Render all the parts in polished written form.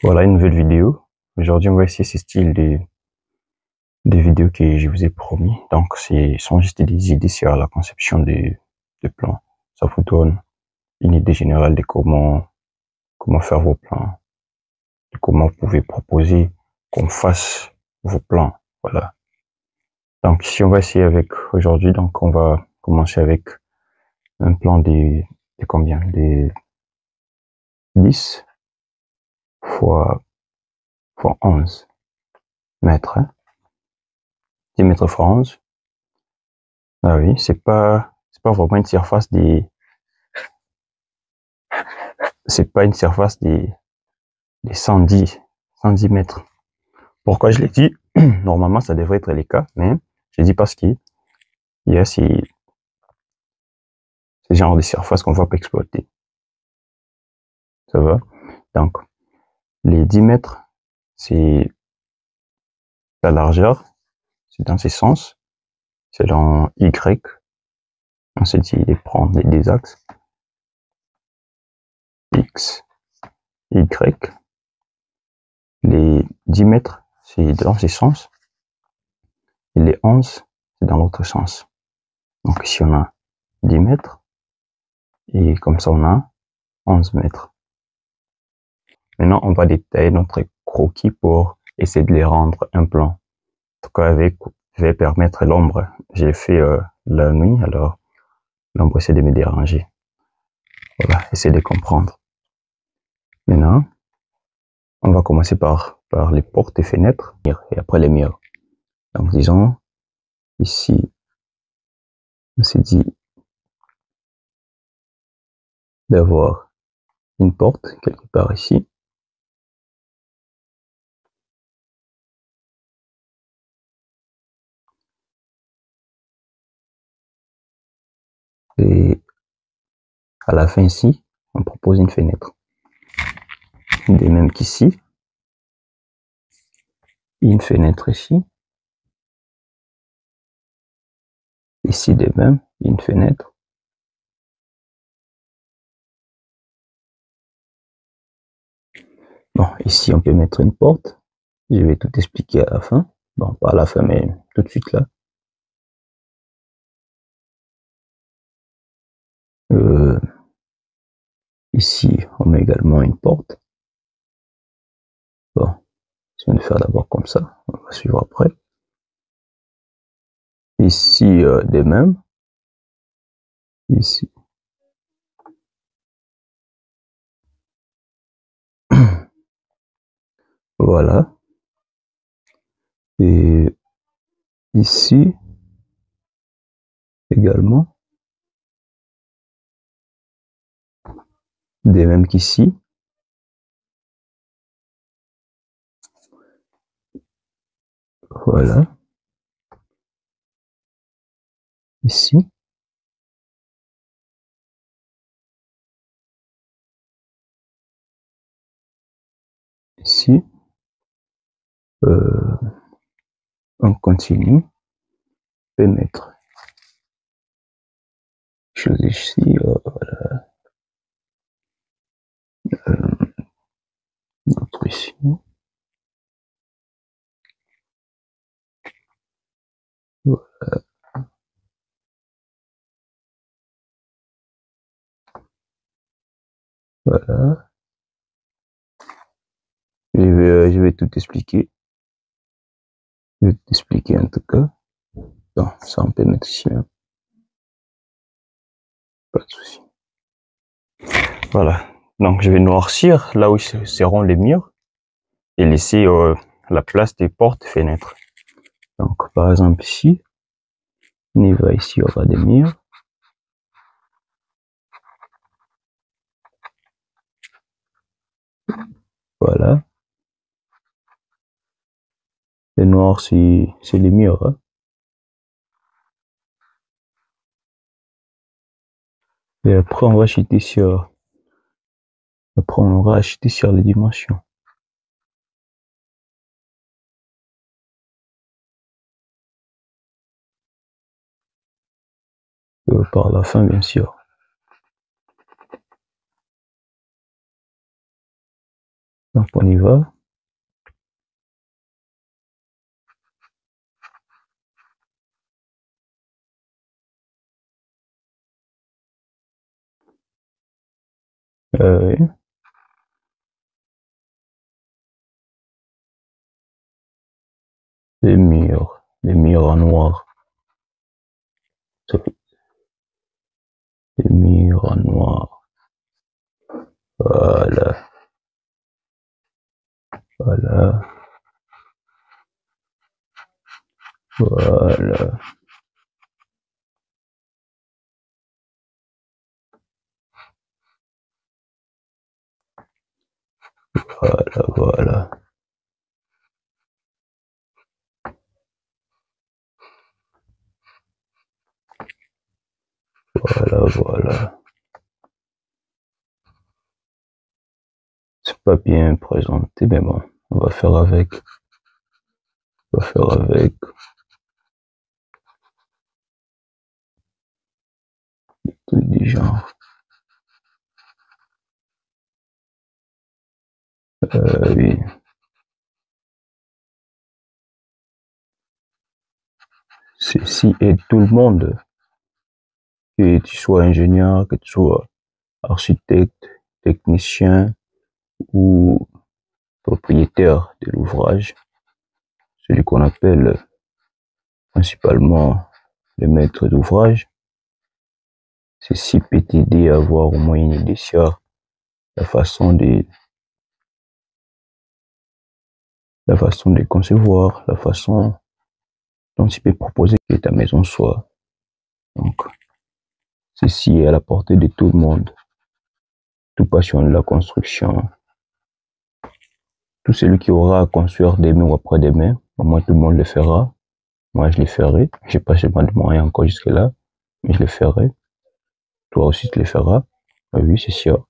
Voilà une nouvelle vidéo. Aujourd'hui, on va essayer ce style de vidéos que je vous ai promis. Donc, ce sont juste des idées sur la conception de plans. Ça vous donne une idée générale de comment faire vos plans, de comment vous pouvez proposer qu'on fasse vos plans. Voilà. Donc, si on va essayer avec aujourd'hui, donc on va commencer avec un plan de combien? De 10 fois 11 mètres, hein? 10 mètres fois 11. Ah oui, c'est pas vraiment une surface c'est pas une surface des 110 mètres. Pourquoi je l'ai dit? Normalement, ça devrait être le cas, mais je dis parce qu'il y a ce genre de surface qu'on va pas exploiter. Ça va? Donc, les 10 mètres, c'est la largeur, c'est dans ce sens, c'est dans Y. On s'est dit de prendre des axes X, Y. Les 10 mètres, c'est dans ce sens. Et les 11, c'est dans l'autre sens. Donc ici, on a 10 mètres. Et comme ça, on a 11 mètres. Maintenant, on va détailler notre croquis pour essayer de les rendre un plan. En tout cas, je vais permettre l'ombre. J'ai fait la nuit, alors l'ombre essaie de me déranger. Voilà, essayer de comprendre. Maintenant, on va commencer par les portes et fenêtres et après les murs. Donc, disons, ici, on s'est dit d'avoir une porte quelque part ici. Et à la fin ici, on propose une fenêtre. De même qu'ici, une fenêtre ici. Ici de même, une fenêtre. Bon, ici on peut mettre une porte. Je vais tout expliquer à la fin. Bon, pas à la fin, mais tout de suite là. Ici, on met également une porte. Bon, je vais le faire d'abord comme ça. On va suivre après. Ici, de même. Ici. Voilà. Et ici, également. De même qu'ici. Voilà. Ici. Ici. On continue. On peut mettre chose ici. Voilà. Notre ici. Voilà. Voilà. Je vais tout expliquer. Je vais tout expliquer en tout cas. Bon, ça on peut mettre ici. Hein. Pas de souci. Voilà. Donc je vais noircir là où seront les murs et laisser la place des portes et fenêtres. Donc par exemple ici, on y va ici, on aura des murs. Voilà. Le noir c'est les murs. Hein. Et après on va acheter sur les dimensions. Par la fin bien sûr. Donc on y va. Oui. Les murs en noir. Les murs en noir. Voilà, voilà, voilà. Voilà, voilà. Voilà, voilà. C'est pas bien présenté, mais bon, on va faire avec. On va faire avec. Tout du genre. Oui. Ceci aide tout le monde. Que tu sois ingénieur, que tu sois architecte, technicien ou propriétaire de l'ouvrage. Celui qu'on appelle principalement le maître d'ouvrage. Ceci peut t'aider à avoir au moins une idée sur la façon de concevoir, la façon dont tu peux proposer que ta maison soit. Donc, ceci est à la portée de tout le monde. Tout passionné de la construction. Tout celui qui aura à construire demain ou après-demain, au moins tout le monde le fera. Moi, je le ferai. J'ai pas seulement de moyens encore jusque-là, mais je le ferai. Toi aussi, tu le feras. Ah oui, c'est sûr.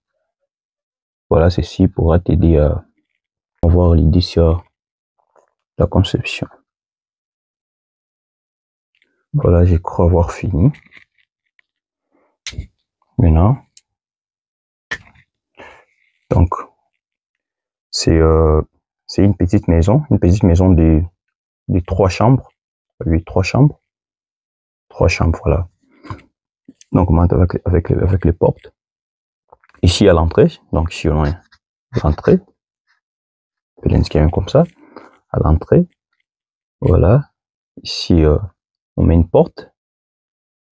Voilà, ceci pourra t'aider à avoir l'idée sur la conception. Voilà, je crois avoir fini. Maintenant, donc, c'est une petite maison de 3 chambres. Oui, 3 chambres. 3 chambres, voilà. Donc, on monte avec les portes. Ici, à l'entrée, donc ici, on a l'entrée. On peut l'inscrire comme ça. À l'entrée, voilà. Ici, on met une porte.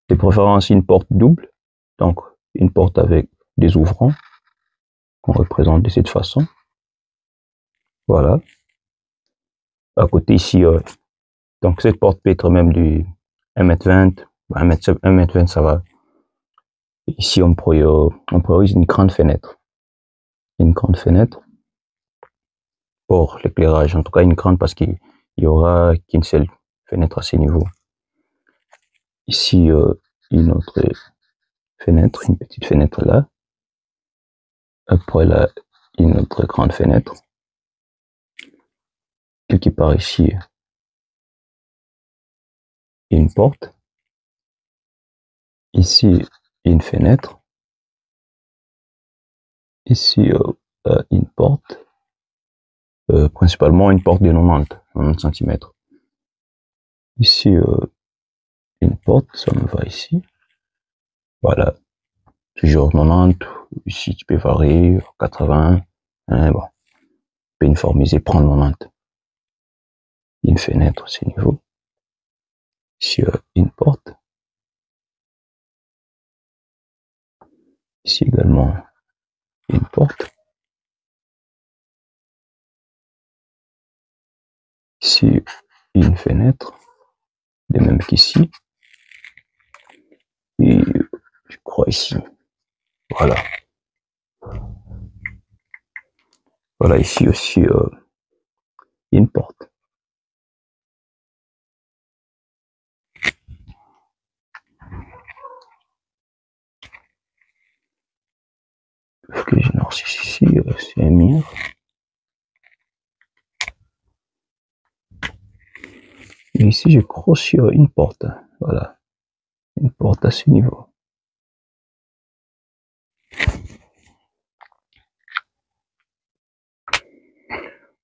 De préférence, une porte double. Donc, une porte avec des ouvrants qu'on représente de cette façon. Voilà. À côté, ici, donc cette porte peut être même du 1m20, 1m20, ça va. Ici, on priorise une grande fenêtre. Une grande fenêtre pour l'éclairage. En tout cas, une grande parce qu'il y aura qu'une seule fenêtre à ce niveau. Ici, une autre fenêtre, une petite fenêtre là. Après là, une autre grande fenêtre. Quelque part ici, une porte. Ici, une fenêtre. Ici, une porte. Principalement une porte de 90 cm. Ici, une porte, ça me va ici. Voilà. Toujours 90. Ici, tu peux varier 80. Hein, bon. Tu peux uniformiser, prendre 90. Une fenêtre, c'est niveau. Ici, une porte. Ici également, une porte. Ici, une fenêtre. De même qu'ici. Et je crois ici. Voilà. Voilà, ici aussi, une porte. Ce que je noircis ici, c'est un mur. Et ici, je crois sur une porte. Voilà. Une porte à ce niveau.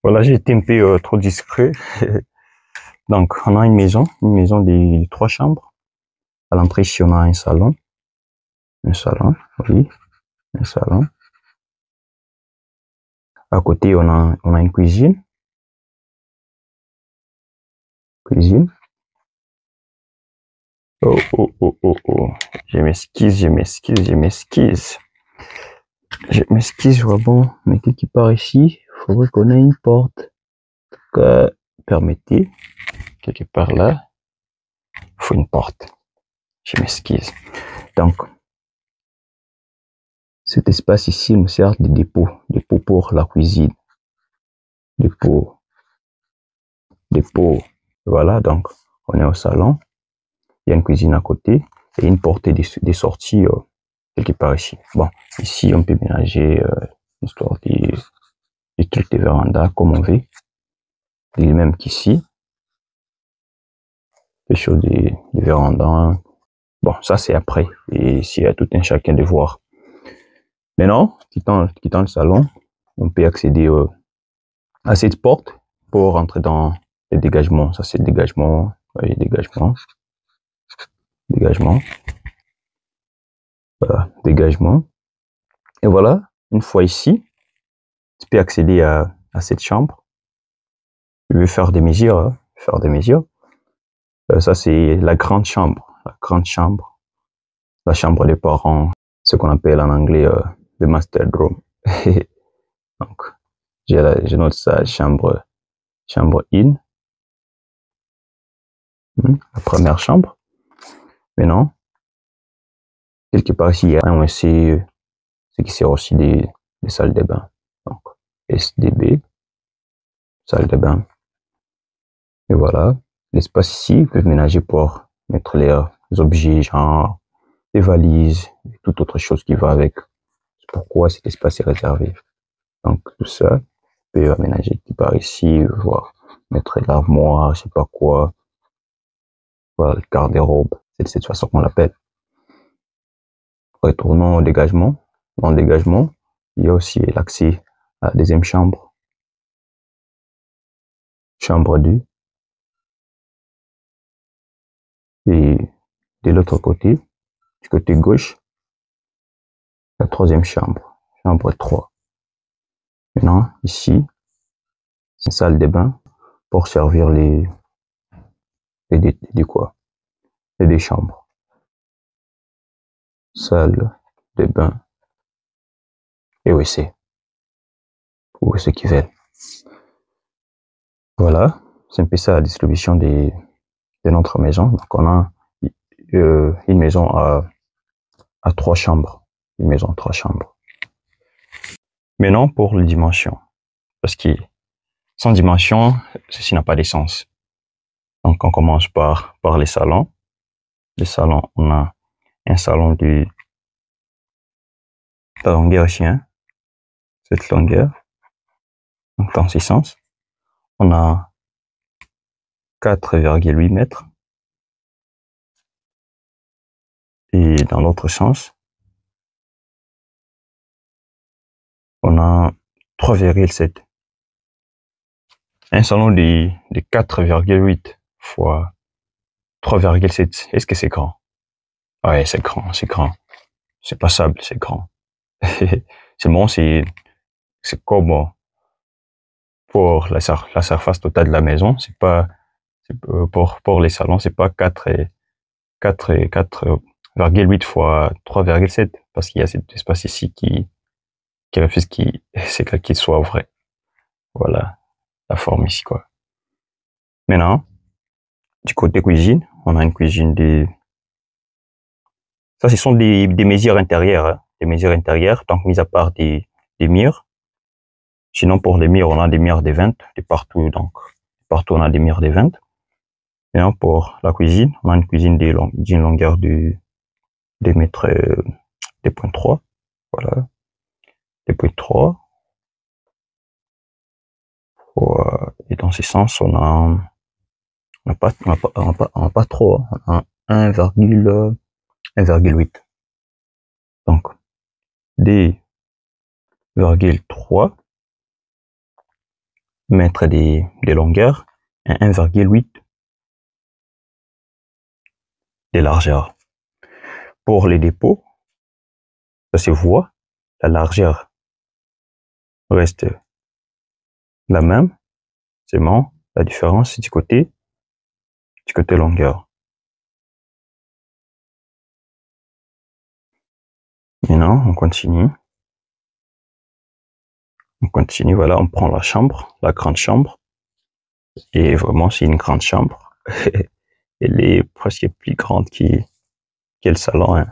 Voilà, j'ai été un peu trop discret. Donc, on a une maison de 3 chambres. À l'entrée, ici, on a un salon. Oui, un salon. À côté, on a une cuisine. Cuisine. Oh, oh, oh, oh, oh. Je m'esquisse, je m'esquisse, je m'esquisse. Je m'esquisse vraiment, mais quelque part ici, il faudrait qu'on ait une porte. Permettez, quelque part là, il faut une porte. Je m'esquisse. Donc, cet espace ici me sert de dépôt pour la cuisine. Dépôt. Voilà, donc, on est au salon. Il y a une cuisine à côté et une portée des sorties quelque part ici. Bon, ici, on peut ménager l'histoire des trucs de véranda comme on veut. Les mêmes qu'ici. Les choses des vérandas. Bon, ça, c'est après. Et c'est à tout un chacun de voir. Maintenant, quittant le salon, on peut accéder à cette porte pour rentrer dans les dégagements. Ça, c'est le dégagement. Oui, dégagement. Dégagement. Voilà, dégagement. Et voilà, une fois ici, tu peux accéder à cette chambre. Je vais faire des mesures. Hein, faire des mesures. Ça, c'est la grande chambre. La grande chambre. La chambre des parents. Ce qu'on appelle en anglais le master room. Donc, je note ça, chambre in. La première chambre. Maintenant, quelque part ici, il y a un WC, ce qui sert aussi des salles de bain. Donc, SDB, salle de bain. Et voilà. L'espace ici peut ménager pour mettre les objets, genre des valises, et toute autre chose qui va avec. C'est pourquoi cet espace est réservé. Donc, tout ça peut aménager qui part ici, voir mettre l'armoire, je sais pas quoi. Voilà, le garde-robe. C'est de cette façon qu'on l'appelle. Retournons au dégagement. Dans le dégagement, il y a aussi l'accès à la deuxième chambre. Chambre 2. Et de l'autre côté, du côté gauche, la troisième chambre. Chambre 3. Maintenant, ici, c'est une salle de bain pour servir les quoi? Les deux chambres. Salle de bain et WC. Pour ceux qui veulent. Voilà. C'est un peu ça la distribution de notre maison. Donc, on a une maison à 3 chambres. Une maison à 3 chambres. Maintenant, pour les dimensions. Parce que sans dimension, ceci n'a pas de sens. Donc, on commence par les salons. Les salons, on a un salon de la longueur ici, hein, cette longueur. Donc, dans ce sens, on a 4,8 mètres. Et dans l'autre sens, on a 3,7. Un salon de 4,8 fois 3,7. Est-ce que c'est grand? Ouais, c'est grand, c'est grand. C'est passable, c'est grand. C'est bon, c'est comme pour la surface totale de la maison. C'est pas, pour les salons, c'est pas 4,8 fois 3,7 parce qu'il y a cet espace ici qui refuse qu'il soit vrai. Voilà la forme ici, quoi. Maintenant, du côté cuisine, on a une cuisine ça, ce sont des mesures intérieures, hein, des mesures intérieures, donc mis à part des murs. Sinon, pour les murs, on a des murs de 20 de partout, donc partout on a des murs de 20. Maintenant, pour la cuisine, on a une cuisine d'une longueur de 2 mètres, 2,3. Voilà, 2,3. Et dans ce sens, on n'a pas trop, hein. On a 1,8. Donc, 2,3 mètres de longueur et 1,8 de largeur. Pour les dépôts, ça se voit, la largeur reste la même, seulement la différence du côté longueur. Maintenant, on continue. Voilà, on prend la chambre, la grande chambre. Et vraiment, c'est une grande chambre. Elle est presque plus grande que le salon, hein.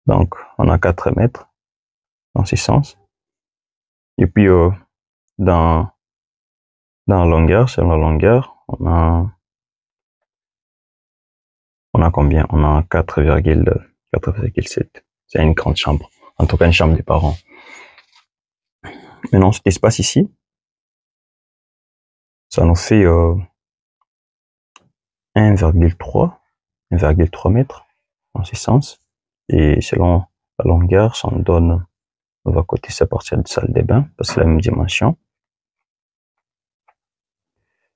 Donc, on a 4 mètres dans ce sens. Et puis, dans la longueur, sur la longueur, on a combien? On a 4,7. C'est une grande chambre. En tout cas, une chambre des parents. Maintenant, cet espace ici, ça nous fait 1,3 mètres dans ce sens. Et selon la longueur, ça nous donne, on va coter ça à partir de salle de bain, parce que c'est la même dimension.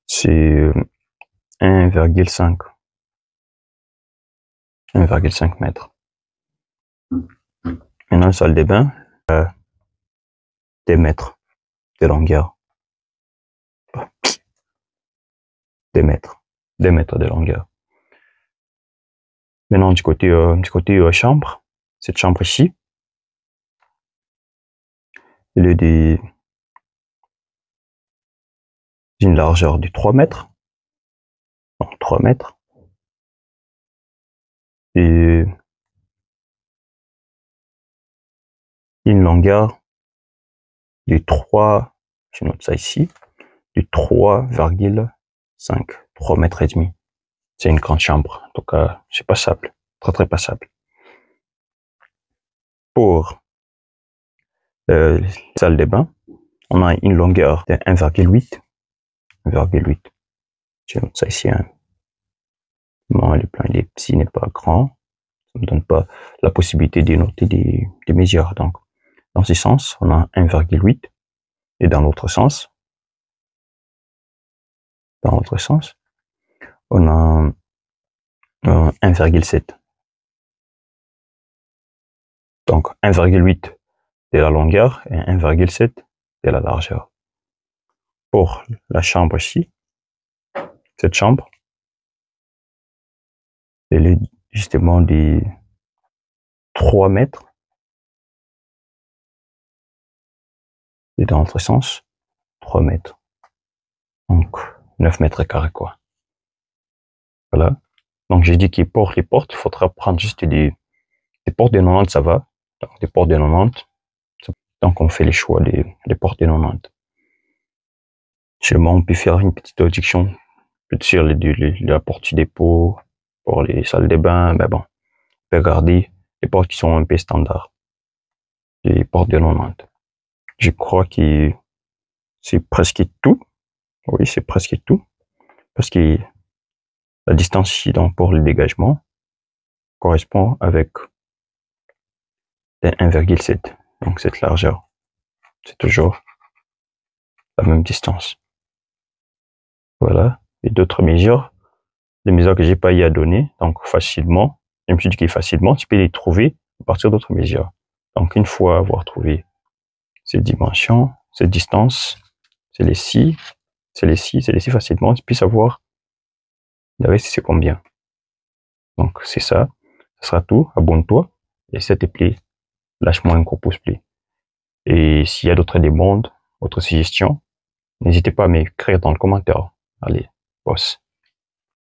C'est 1,5 mètres. Maintenant, la salle de bain, 2 mètres de longueur. 2 mètres de longueur. Maintenant, du côté chambre, cette chambre ici, elle est d'une largeur de 3 mètres. Donc, 3 mètres. Et une longueur de 3, je note ça ici, de 3,5, 3 mètres et demi. C'est une grande chambre. En tout cas, c'est passable. Très, très passable. Pour la salle de bain, on a une longueur de 1,8. 1,8. Je note ça ici, hein. Non, le plan il est petit, il n'est pas grand. Ça ne donne pas la possibilité de noter des mesures. Donc, dans ce sens, on a 1,8. Et dans l'autre sens, on a 1,7. Donc, 1,8 de la longueur et 1,7 de la largeur. Pour la chambre ici, cette chambre, elle est justement de 3 mètres. Et dans l'autre sens, 3 mètres. Donc, 9 mètres carrés, quoi. Voilà. Donc, j'ai dit qu'il porte les portes, il faudra prendre juste des portes de 90, ça va. Donc, des portes de 90. Donc, on fait les choix des portes de 90. Seulement, on peut faire une petite réduction sur la porte du dépôt, pour les salles de bain, mais bon, on peut garder les portes qui sont un peu standards. Les portes de 90. Je crois que c'est presque tout. Oui, c'est presque tout. Parce que la distance ici, donc, pour le dégagement, correspond avec 1,7. Donc, cette largeur. C'est toujours la même distance. Voilà. Et d'autres mesures, des mesures que j'ai pas eu à donner, donc facilement, je me suis dit que facilement, tu peux les trouver à partir d'autres mesures. Donc, une fois avoir trouvé ces dimensions, cette distance, c'est les ci facilement, tu peux savoir le reste c'est combien. Donc, c'est ça. Ce sera tout. Abonne-toi. Et si ça te plaît, lâche-moi un gros pouce bleu. Et s'il y a d'autres demandes, d'autres suggestions, n'hésitez pas à m'écrire dans le commentaire. Allez, boss.